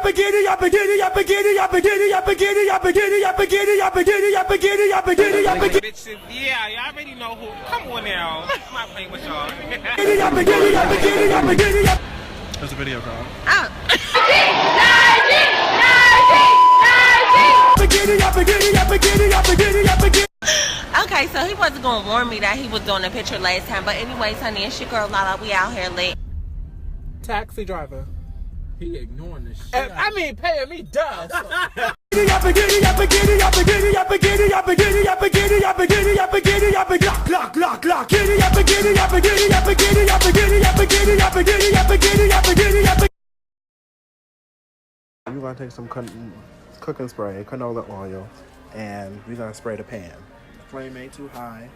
Yeah, y'all already know who. Come on now. I'm not playing with y'all. There's a video, girl. Okay, so he wasn't going to warn me that he was doing a picture last time. But anyways, honey, it's your girl Lala. We out here late. Taxi driver. He ignoring this shit. I mean, paying me dust. You're gonna take some cooking spray, canola oil, and we're gonna spray the pan. The flame ain't too high,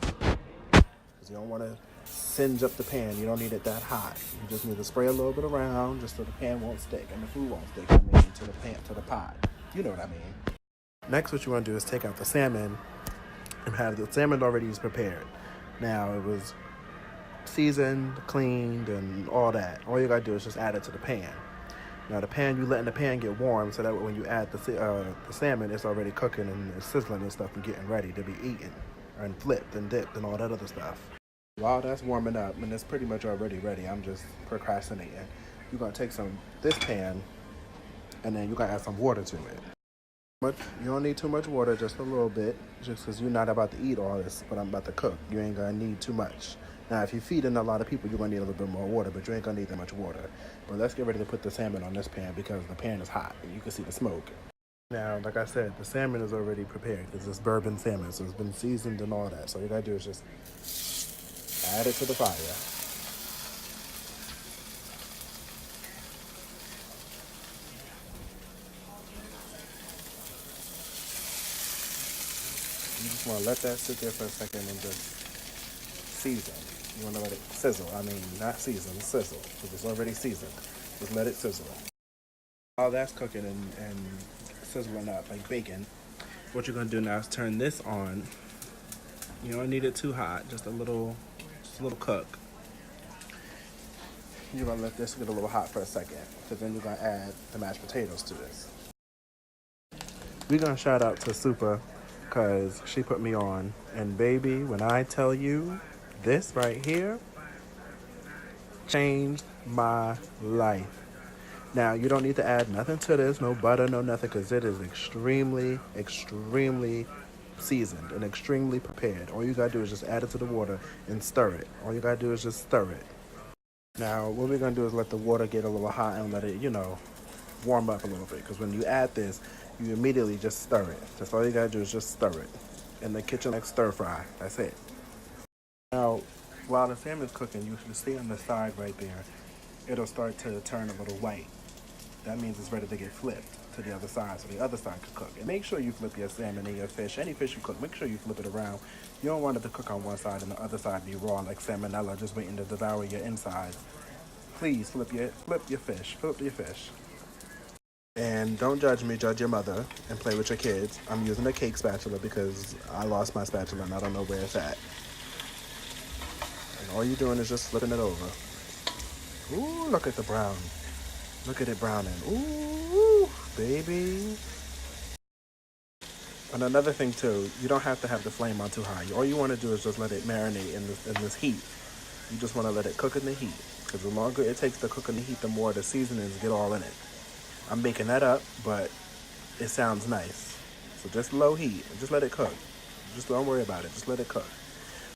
because you don't want to singe up the pan. You don't need it that hot. You just need to spray a little bit around, just so the pan won't stick and the food won't stick. To the pot. You know what I mean. Next, what you want to do is take out the salmon and have the salmon already prepared. Now it was seasoned, cleaned, and all that. All you gotta do is just add it to the pan. Now the pan, you letting the pan get warm so that when you add the salmon, it's already cooking and it's sizzling and stuff and getting ready to be eaten and flipped and dipped and all that other stuff. While that's warming up and it's pretty much already ready, I'm just procrastinating. You're gonna take this pan and then you're gonna add some water to it. You don't need too much water, just a little bit, just because you're not about to eat all this, but I'm about to cook. You ain't gonna need too much. Now, if you're feeding a lot of people, you're gonna need a little bit more water, but you ain't gonna need that much water. But let's get ready to put the salmon on this pan because the pan is hot and you can see the smoke. Now, like I said, the salmon is already prepared. It's this bourbon salmon, so it's been seasoned and all that. So all you gotta do is just add it to the fire. You just want to let that sit there for a second and just season. You want to let it sizzle. I mean, not season, sizzle, because it's already seasoned. Just let it sizzle. While that's cooking and sizzling up like bacon, what you're going to do now is turn this on. You don't need it too hot, just a little cook. You're going to let this get a little hot for a second, because then you're going to add the mashed potatoes to this. We're going to shout out to Super, because she put me on. And baby, when I tell you, this right here changed my life. Now, you don't need to add nothing to this, no butter, no nothing, because it is extremely, extremely seasoned and extremely prepared. All you got to do is just add it to the water and stir it. All you got to do is just stir it. Now, what we're going to do is let the water get a little hot and let it, warm up a little bit. Because when you add this, you immediately just stir it. That's all you got to do is just stir it. In the kitchen, like stir fry. That's it. Now, while the salmon is cooking, you should see on the side right there, it'll start to turn a little white. That means it's ready to get flipped to the other side, so the other side can cook. And make sure you flip your salmon and your fish. Any fish you cook, make sure you flip it around. You don't want it to cook on one side and the other side be raw like salmonella, just waiting to devour your inside. Please flip your fish. Flip your fish. And don't judge me, judge your mother, and play with your kids. I'm using a cake spatula because I lost my spatula and I don't know where it's at. And all you're doing is just flipping it over. Ooh, look at the brown. Look at it browning. Ooh, baby. And another thing too, you don't have to have the flame on too high. All you want to do is just let it marinate in this heat. You just want to let it cook in the heat. Because the longer it takes to cook in the heat, the more the seasonings get all in it. I'm making that up, but it sounds nice. So just low heat, and just let it cook. Just don't worry about it, just let it cook.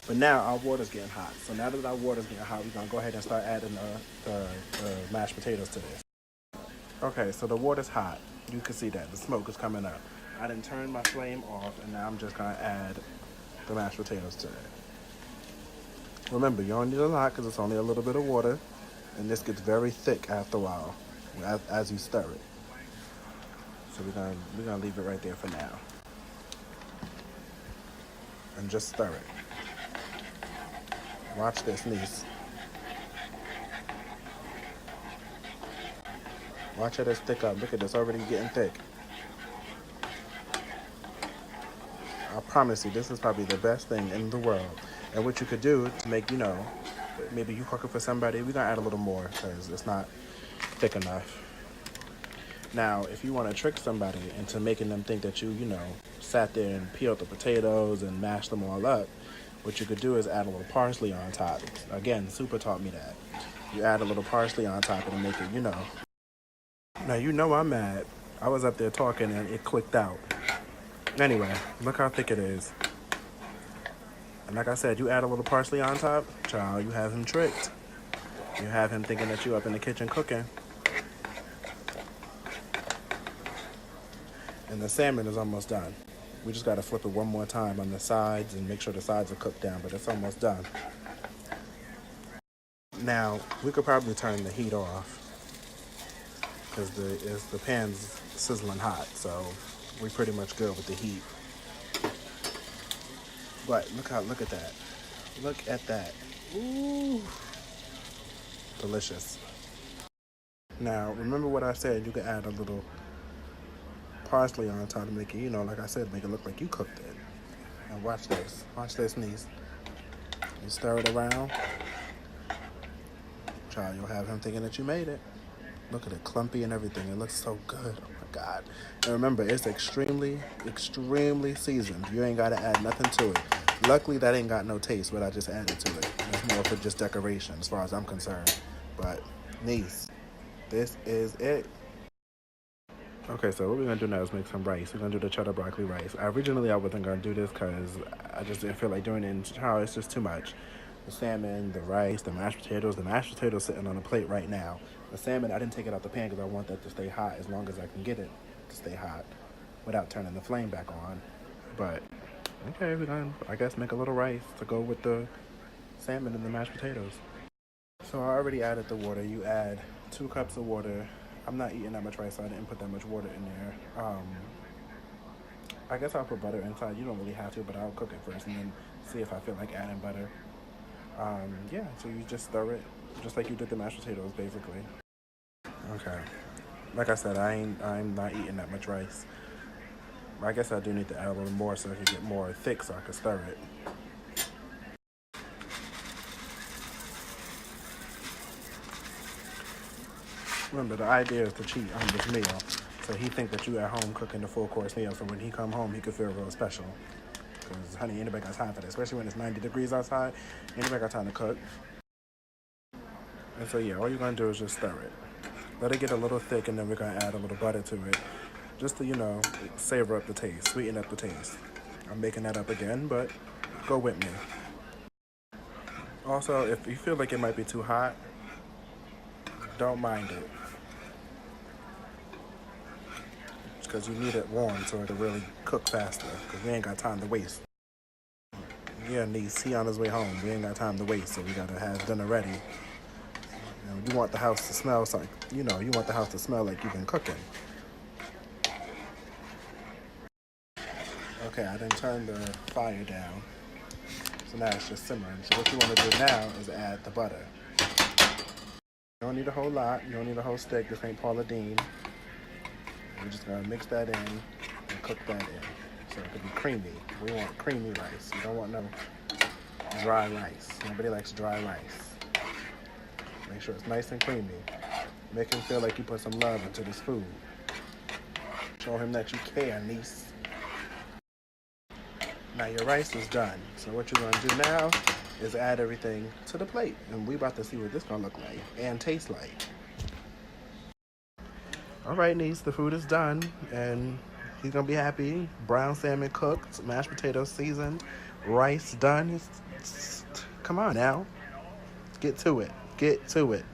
But now our water's getting hot. So now that our water's getting hot, we're gonna go ahead and start adding the mashed potatoes to this. Okay, so the water's hot. You can see that, the smoke is coming up. I done turned my flame off, and now I'm just gonna add the mashed potatoes to it. Remember, you don't need a lot because it's only a little bit of water, and this gets very thick after a while as you stir it. So we're gonna leave it right there for now, and just stir it. Watch this, niece. Watch it thick up. Look at this, already getting thick. I promise you, this is probably the best thing in the world. And what you could do to make, maybe you cooking for somebody, we're gonna add a little more because it's not thick enough. Now, if you want to trick somebody into making them think that you know, sat there and peeled the potatoes and mashed them all up, what you could do is add a little parsley on top. Again, Super taught me that. You add a little parsley on top and make it, you know. Now, you know I'm mad. I was up there talking and it clicked out. Anyway, look how thick it is. And like I said, you add a little parsley on top, child, you have him tricked. You have him thinking that you up in the kitchen cooking. And the salmon is almost done. We just got to flip it one more time on the sides and make sure the sides are cooked down, but it's almost done. Now, we could probably turn the heat off because the pan's sizzling hot, so we're pretty much good with the heat. But look at that. Look at that. Ooh. Delicious. Now, remember what I said, you could add a little parsley on top to make it, you know, like I said, make it look like you cooked it. And watch this. Watch this, niece. You stir it around. Child, you'll have him thinking that you made it. Look at it, clumpy and everything. It looks so good. Oh my God. And remember, it's extremely, extremely seasoned. You ain't got to add nothing to it. Luckily, that ain't got no taste, but I just added to it. It's more for just decoration as far as I'm concerned. But, niece, this is it. Okay, so what we're going to do now is make some rice. We're going to do the cheddar broccoli rice. Originally, I wasn't going to do this because I just didn't feel like doing it in how it's just too much. The salmon, the rice, the mashed potatoes sitting on the plate right now. The salmon, I didn't take it out the pan because I want that to stay hot as long as I can get it to stay hot without turning the flame back on. But, okay, we're going to, I guess, make a little rice to go with the salmon and the mashed potatoes. So I already added the water. You add 2 cups of water. I'm not eating that much rice, so I didn't put that much water in there. I guess I'll put butter inside. You don't really have to, but I'll cook it first and then see if I feel like adding butter. Yeah, so you just stir it, just like you did the mashed potatoes, basically. Okay. Like I said, I'm not eating that much rice. I guess I do need to add a little more so it can get more thick so I can stir it. Remember, the idea is to cheat on this meal. So he think that you at home cooking the full course meal. So when he come home, he could feel real special. Because, honey, anybody got time for that. Especially when it's 90 degrees outside. Anybody got time to cook. And so, yeah, all you're going to do is just stir it. Let it get a little thick, and then we're going to add a little butter to it. Just to, you know, savor up the taste. Sweeten up the taste. I'm making that up again, but go with me. Also, if you feel like it might be too hot, don't mind it. Because you need it warm so it'll really cook faster. Because we ain't got time to waste. Yeah, niece, he on his way home. We ain't got time to waste, so we gotta have dinner ready. You want the house to smell like, you want the house to smell like you've been cooking. Okay, I done turned the fire down. So now it's just simmering. So what you want to do now is add the butter. You don't need a whole lot. You don't need a whole stick. This ain't Paula Deen. We're just going to mix that in and cook that in. So it can be creamy. We want creamy rice. You don't want no dry rice. Nobody likes dry rice. Make sure it's nice and creamy. Make him feel like you put some love into this food. Show him that you care, niece. Now your rice is done. So what you're going to do now is add everything to the plate. And we about to see what this going to look like and taste like. All right, niece, the food is done. And he's going to be happy. Brown salmon cooked, mashed potatoes seasoned, rice done. Come on now. Get to it. Get to it.